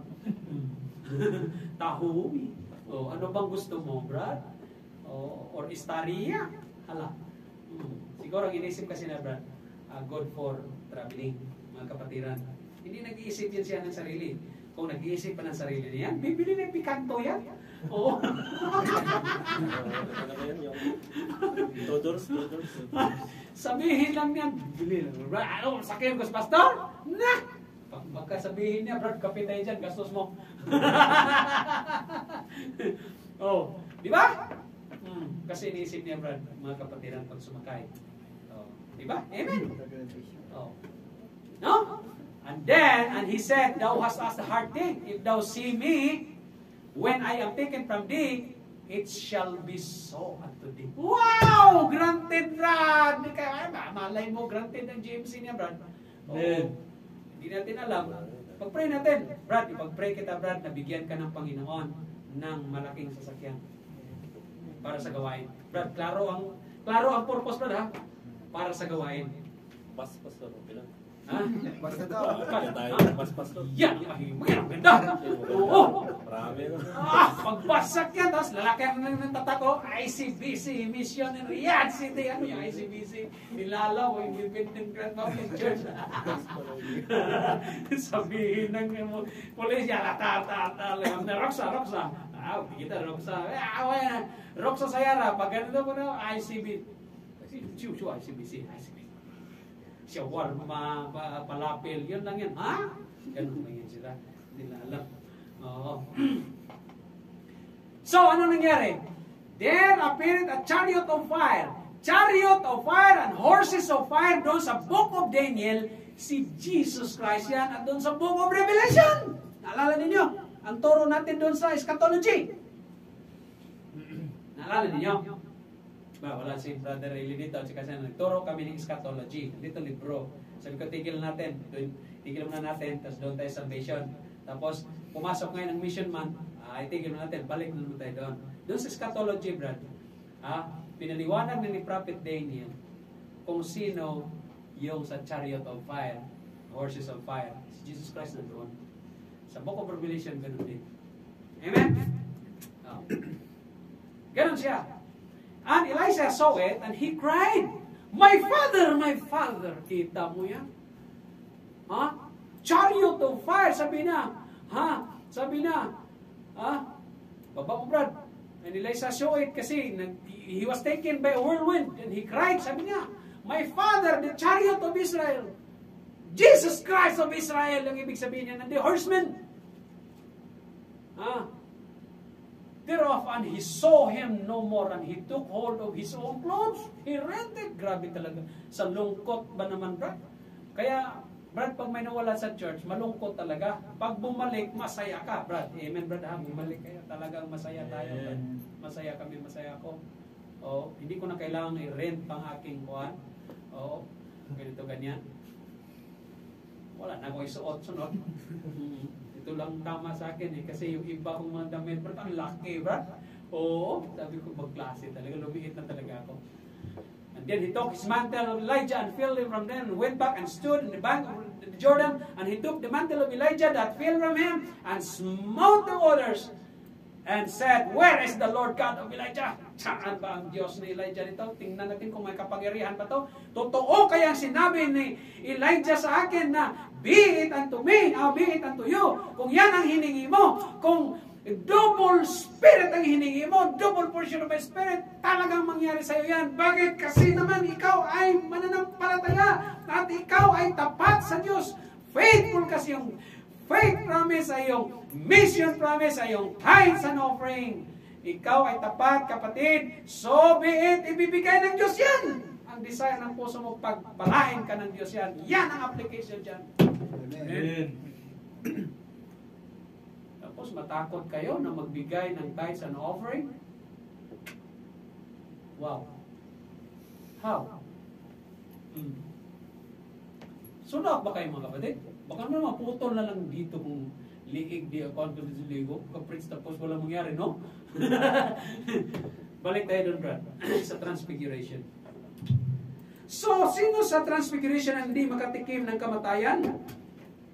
Taho? Ano bang gusto mo, Brad? Or Istaria? Hala. Siguro inisip kasi na, Brad, good for traveling, mga kapatiran. Hindi nag-iisip yan siya ng sarili. Kung nag-iisip pa ng sarili niya, bibili na yung pikanto yan. Oo. Ano yan yung Todors. Sabihin lang yan, bili lang. Ano, sakyan ko sa pastor? Pagka sabihin niya, Brad, kape tayo dyan, gastos mo. Di ba? Kasi iniisip niya, Brad, mga kapatiran pag sumakay. Di ba? Amen? No? And he said, thou hast asked a hard thing. If thou see me, when I am taken from thee, it shall be so unto thee. Wow! Granted, Brad! Malay mo, granted ang GMC niya, Brad. Hindi natin alam. Pag-pray natin. Brad, ipag-pray kita, Brad, na bigyan ka ng Panginoon ng malaking sasakyan para sa gawain. Brad, klaro ang purpose, Brad, ha? Para sa gawain. Pastor, okay lang. Ha? Basta daw. Kaya tayo, pastor. Yan! Ang ganda! Oo! Marami no? Pagbasak yan, tapos lalaki ng tatako, ICBC, Mission in Riyadh City. Ano yung ICBC? Nilalaw, yung Independent Grand Mountain Church. Sabihin ng police, na Roxa. Kita Roxa. Roxa Sayara, pag ganito po na, ICBC. ICBC. Siya warma, palapil, yun lang yan. Ha? Ganun lang yan sila. Hindi na alam. So, ano nangyari? There appeared a chariot of fire. Chariot of fire and horses of fire doon sa Book of Daniel, si Jesus Christ yan. At doon sa Book of Revelation. Naalala ninyo? Ang turo natin doon sa eschatology. Naalala ninyo? Wala si Brother Eli dito kasi nagturo kami ng eschatology. Dito libro. Sabi ko, tigil muna natin, tapos doon tayo sa salvation. Tapos, pumasok ngayon ng mission month, tigil muna natin, balik na naman tayo doon. Doon sa eschatology, Brad, pinaliwanag ni Prophet Daniel kung sino yung sa chariot of fire, horses of fire. Si Jesus Christ na doon. Sa Book of Revelation, ganun din. Amen? Oh. Ganun siya. And Elijah saw it and he cried, "My father, my father." Kita mo yan? Ha? Chariot of fire, sabi na. Ha? Sabi na. Ha? Baba ko, Brad. And Elijah saw it kasi he was taken by a whirlwind and he cried, sabi niya, "My father, the chariot of Israel." Jesus Christ of Israel, ang ibig sabihin niya, and the horsemen. Thereof, and he saw him no more, and he took hold of his own clothes. He rent it. Grabe talaga. Sa lungkot ba naman, Brad? Kaya, Brad, pag may nawala sa church, malungkot talaga. Pag bumalik, masaya ka, Brad. Amen, Brad, ha? Bumalik kayo. Talagang masaya tayo, Brad. Masaya kami, masaya ako. O, hindi ko na kailangang i-rent pang aking kuhan. O, ganito, ganyan. Wala na ako isuot, sunod. Ito lang tama sa akin eh. Kasi yung iba kong mga damit, Brad, ang laki, Brad. Oo, sabi ko, magklase talaga. Lumiit na talaga ako. And then he took his mantle of Elijah and filled him from them, and went back and stood in the bank of the Jordan, and he took the mantle of Elijah that fell from him, and smote the waters, and said, "Where is the Lord God of Elijah?" Saan ba ang Diyos ni Elijah nito? Tingnan natin kung may kapangyarihan pa to. Totoo kaya ang sinabi ni Elijah sa akin na, "Be it unto me, be it unto you." Kung yan ang hiningi mo, kung double spirit ang hiningi mo, double portion of my spirit, talagang mangyari sa iyo yan. Bakit? Kasi naman ikaw ay mananampalataya at ikaw ay tapat sa Diyos. Faithful kasi yung faith promise ay yung mission promise ay yung tithes and offering. Ikaw ay tapat, kapatid. So be it, ibibigay ng Diyos yan. Ang desire ng puso mo, pagpalain ka ng Diyos yan. Yan ang application dyan. Amen. Tapos matakot kayo na magbigay ng tithes and offering? Wow. How? Sunod ba kayo mga kapatid? Baka naman putol na lang dito kung liig di ako ang ligo. Kapritz tapos walang mangyari, no? Balik tayo doon, Brad. Sa Transfiguration. So, sino sa Transfiguration ang hindi makatikim ng kamatayan?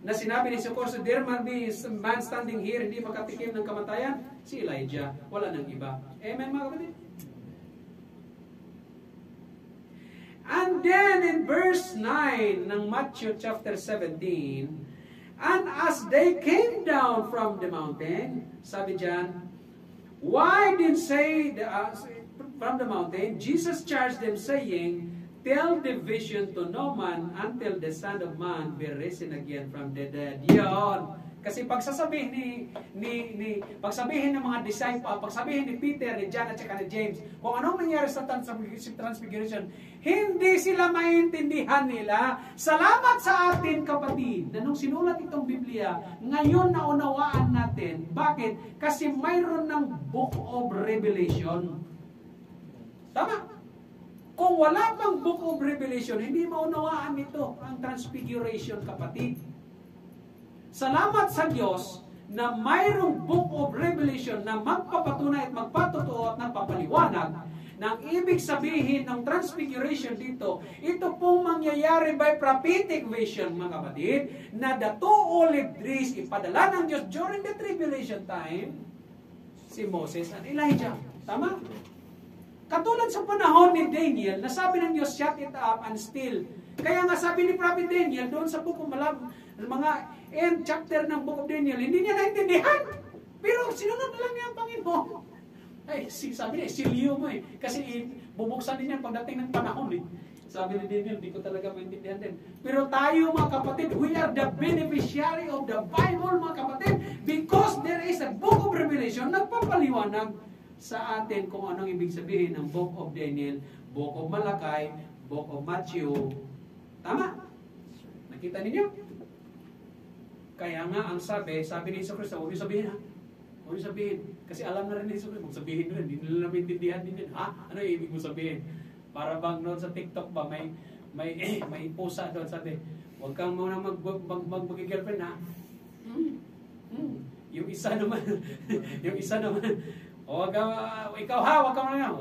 Na sinabi ni Socorro, "There might be some man standing here, hindi makatikim ng kamatayan." Si Elijah, wala nang iba. Amen, mga kapatid? And then in verse 9 ng Matthew chapter 17, "And as they came down from the mountain," sabi dyan, "Why did say from the mountain, Jesus charged them saying, Tell the vision to no man until the Son of Man be risen again from the dead." Yon. Kasi pagsasabihin pagsabihin ng mga disciple, pagsabihin ni Peter, ni John at saka ni James, kung anong nangyari sa Transfiguration, hindi sila maintindihan nila. Salamat sa atin, kapatid, na nung sinulat itong Biblia, ngayon naunawaan natin. Bakit? Kasi mayroon ng Book of Revelation. Tama? Kung wala pang Book of Revelation, hindi maunawaan ito ang Transfiguration, kapatid. Salamat sa Diyos na mayroong Book of Revelation na magpapatunay at magpatotoo at nagpapaliwanag na ang ibig sabihin ng Transfiguration dito, ito pong mangyayari by prophetic vision, mga kapatid, na the two olive trees ipadala ng Diyos during the tribulation time, si Moses and Elijah. Tama? Katulad sa panahon ni Daniel, na sabi ng Diyos, "Shut it up and still." Kaya nga sabi ni Prophet Daniel, doon sa Book of mga end chapter ng Book of Daniel, hindi niya naintindihan. Pero sinunod na lang niya ang Panginoon. Ay, sabi niya, silyo mo eh. Kasi bubuksan din niya pagdating ng panahon eh. Sabi ni Daniel, di ko talaga maintindihan din. Pero tayo, mga kapatid, we are the beneficiary of the Bible, mga kapatid, because there is a Book of Revelation na nagpapaliwanag sa atin kung anong ibig sabihin ng Book of Daniel, Book of Malakay, Book of Matthew. Tama? Nakita ninyo? Kaya nga ang sabi ni Iso Cristo, huwag niyo sabihin ha. Huwag niyo sabihin. Kasi alam na rin ni Iso Cristo, huwag sabihin rin. Hindi nila maintindihan din yun. Ha? Ano yung ibig mo sabihin? Para bang noon sa TikTok ba, may pusa doon, sabi, huwag kang muna mag-girlfriend ha. Yung isa naman, ikaw ha, huwag kang muna,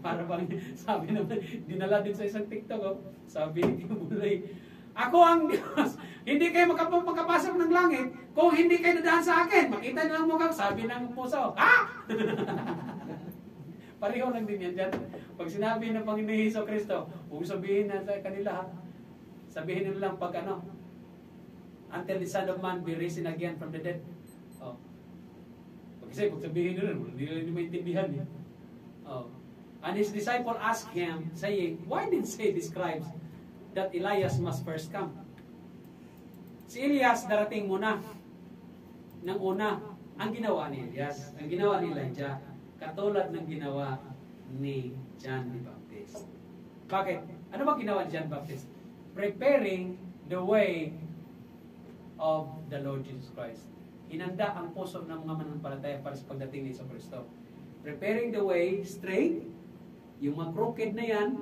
Para bang, sabi naman, dinala din sa isang TikTok, oh. Sabi ni Buloy, ako ang Diyos, hindi kayo makapasok ng langit kung hindi kayo dadaan sa akin. Makita niyo ang mukha, sabi ng puso, ha? Pareho lang din yan dyan. Pag sinabi ng Panginoon Hesus Kristo, huwag sabihin na sa kanila, ha? Sabihin nila lang pag ano, until the Son of Man be risen again from the dead. Oh. Kasi pag sabihin nila, hindi nila maintindihan. Eh. Oh. And his disciple asked him, saying, why did say the scribes that Elias must first come? Si Elias darating muna. Nang una, ang ginawa ni Elias, ang ginawa ni Elijah, katulad ng ginawa ni John the Baptist. Bakit? Ano ba ginawa ni John the Baptist? Preparing the way of the Lord Jesus Christ. Hinanda ang puso ng mga mananampalataya para sa pagdating ni Hesus Kristo. Preparing the way straight, yung mga crooked na yan,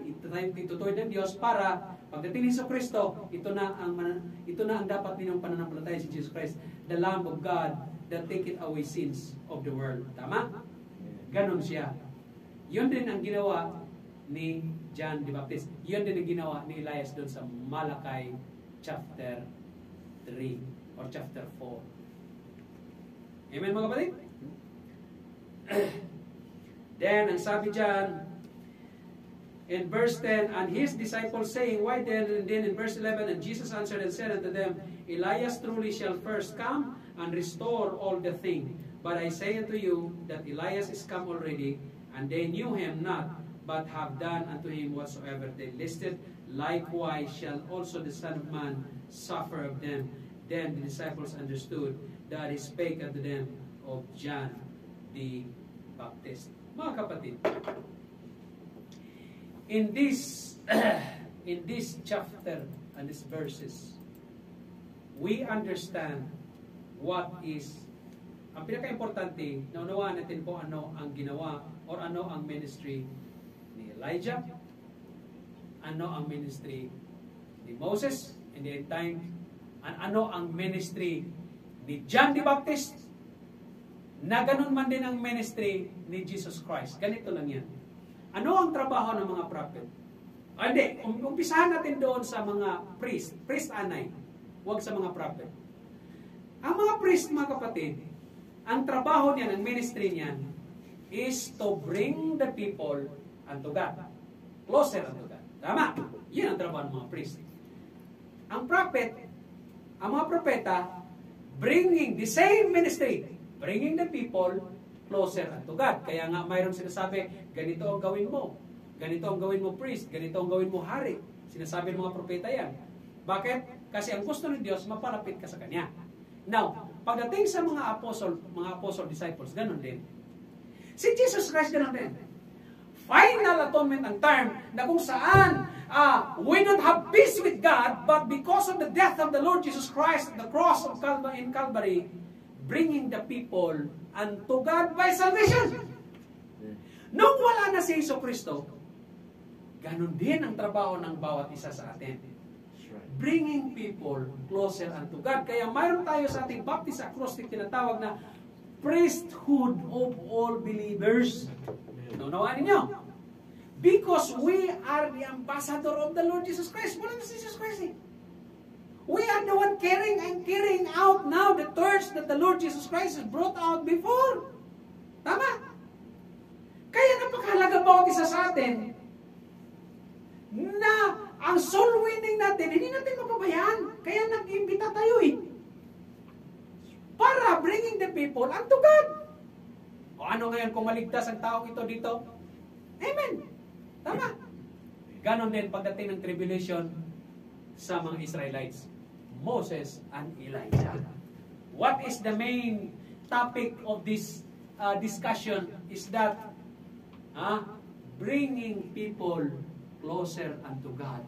itutuloy ng Diyos para pagdating ni Hesus Kristo, ito na ang dapat ninyong pananampalataya si Jesus Christ, the Lamb of God that taketh away sins of the world. Tama? Ganon siya. Yun din ang ginawa ni John the Baptist. Yun din ang ginawa ni Elias doon sa Malakay chapter 3 or chapter 4. Amen mga kapatid? Then, ang sabi dyan, in verse 10, and his disciples saying, why then? And then in verse 11, and Jesus answered and said unto them, Elias truly shall first come and restore all the things. But I say unto you that Elias is come already, and they knew him not, but have done unto him whatsoever they listed. Likewise shall also the Son of Man suffer of them. Then the disciples understood that he spake unto them of John the Baptist. Mga kapatid, in this chapter and these verses, we understand what is, ang pinaka-importante, naunawaan natin kung ano ang ginawa or ano ang ministry ni Elijah, ano ang ministry ni Moses in the end time, and ano ang ministry ni John the Baptist, na ganun man din ang ministry ni Jesus Christ. Ganito lang yan. Ano ang trabaho ng mga prophet? Hindi, umpisahan natin doon sa mga priest anay, huwag sa mga prophet. Ang mga priest, mga kapatid, ang trabaho niyan, ang ministry niyan, is to bring the people unto God. Closer unto God. Tama? Yan ang trabaho ng mga priest. Ang prophet, ang mga propeta, bringing the same ministry, bringing the people closer unto God. Kaya nga mayroong sinasabi, ganito ang gawin mo. Ganito ang gawin mo priest. Ganito ang gawin mo hari. Sinasabi ng mga propeta yan. Bakit? Kasi ang gusto ng Diyos, mapalapit ka sa Kanya. Now, pagdating sa mga apostle disciples, ganun din. Si Jesus Christ, ganun din. Final atonement ang term na kung saan we don't have peace with God, but because of the death of the Lord Jesus Christ at the cross of Calvary, bringing the people unto God by salvation. Nung wala na si Hesus Kristo, ganun din ang trabaho ng bawat isa sa atin. Bringing people closer unto God. Kaya mayroon tayo sa ating Baptist acrostic tinatawag na priesthood of all believers. Naunawaan ninyo? Because we are the ambassador of the Lord Jesus Christ. Wala na si Jesus Christ eh. We are the one carrying out now the torch that the Lord Jesus Christ has brought out before. Tama? Kaya napakahalaga bawat isa sa atin na ang soul winning natin, hindi natin mapabayaan. Kaya nag-imbita tayo eh. Para bringing the people unto God. O ano ngayon kung maligtas ang taong ito dito? Amen. Tama. Ganon din pagdating ng tribulation sa mga Israelites. Moses and Elijah. What is the main topic of this discussion is that bringing people closer unto God.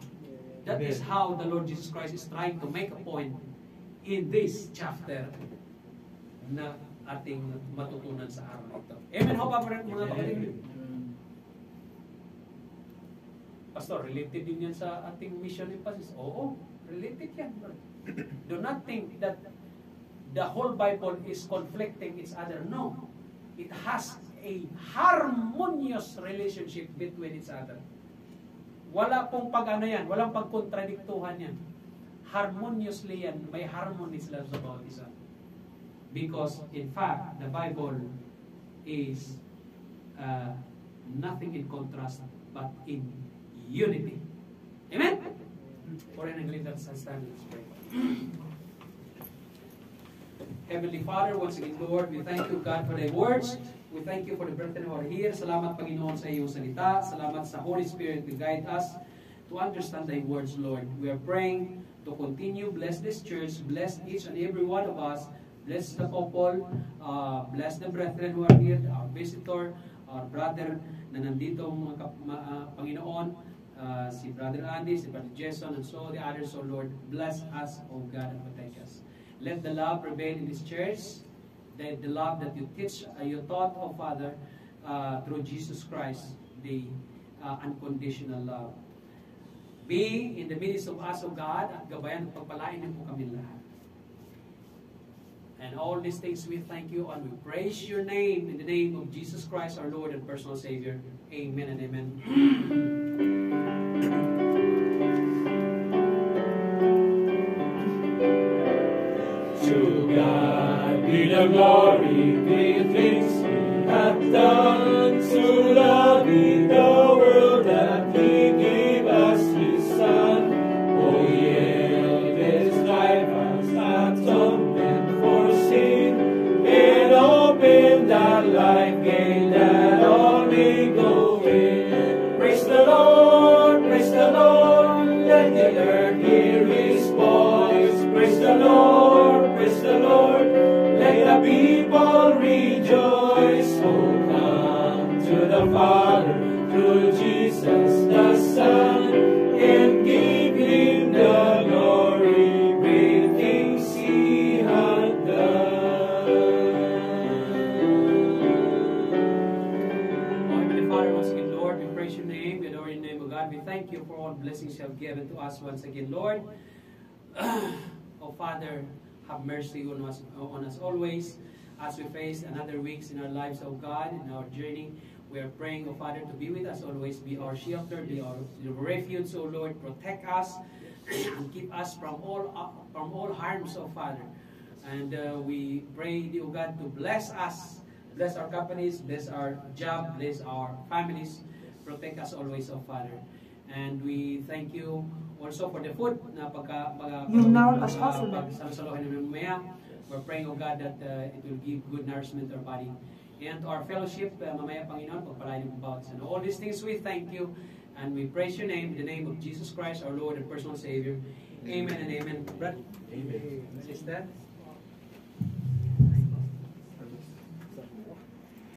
That is how the Lord Jesus Christ is trying to make a point in this chapter na ating matutunan sa araw na ito. Amen ho ba mga kapatid? Pastor, related din yan sa ating mission emphasis. Oo, related yan. Do not think that the whole Bible is conflicting each other. No. it has a harmonious relationship between each other. Wala pong pag-ano yan, walang pagkontradiktuhan yan. Harmoniously yan, may harmony sila sa bawat isa. Because, in fact, the Bible is nothing in contrast, but in unity. Amen? For an English, that's stand. Let's pray. Heavenly Father, once again, Lord, we thank you, God, for thy words. We thank you for the brethren who are here. Salamat, Panginoon, sa iyong salita. Salamat sa Holy Spirit to guide us to understand thy words, Lord. We are praying to continue. Bless this church. Bless each and every one of us. Bless the couple. Bless the brethren who are here, our visitor, our brother na nandito, Panginoon, si Brother Andy, si Brother Jason, and so the others, oh Lord. Bless us, oh God, and protect us. Let the love prevail in this church. The love that you teach, you taught, oh Father, through Jesus Christ, the unconditional love. Be in the midst of us, O God, at gabayan at pagpalain mo kami lahat. And all these things we thank you and we praise your name in the name of Jesus Christ, our Lord and personal Savior. Amen and amen. To God be the glory, great things He hath done. So loving the world that He gave us His Son. Oh yeah, His life as atonement for sin, and open that life gate that all may go in. Praise the Lord, let the earth hear His voice. Praise the Lord, let the people rejoice. Oh, come to the Father through Jesus the Son, and give Him the glory, great things He hath done. Oh, Heavenly Father, once again, Lord, we praise your name, we adore your name, O God. We thank you for all blessings you have given to us once again, Lord. Oh, Father, have mercy on us always as we face another weeks in our lives, oh God, in our journey. We are praying, oh Father, to be with us always, be our shelter, be our refuge, oh Lord. Protect us and keep us from all harms, oh Father. And we pray, oh God, to bless us, bless our companies, bless our job, bless our families. Protect us always, oh Father. And we thank you also for the food na pagsalusaluhin namin mamaya. We're praying, oh God, that it will give good nourishment to our body. And our fellowship, mamaya, Panginoon, pagpalain ng bawat isa. And all these things we thank you and we praise your name in the name of Jesus Christ, our Lord and personal Savior. Amen and amen. Brother, Amen. Sister.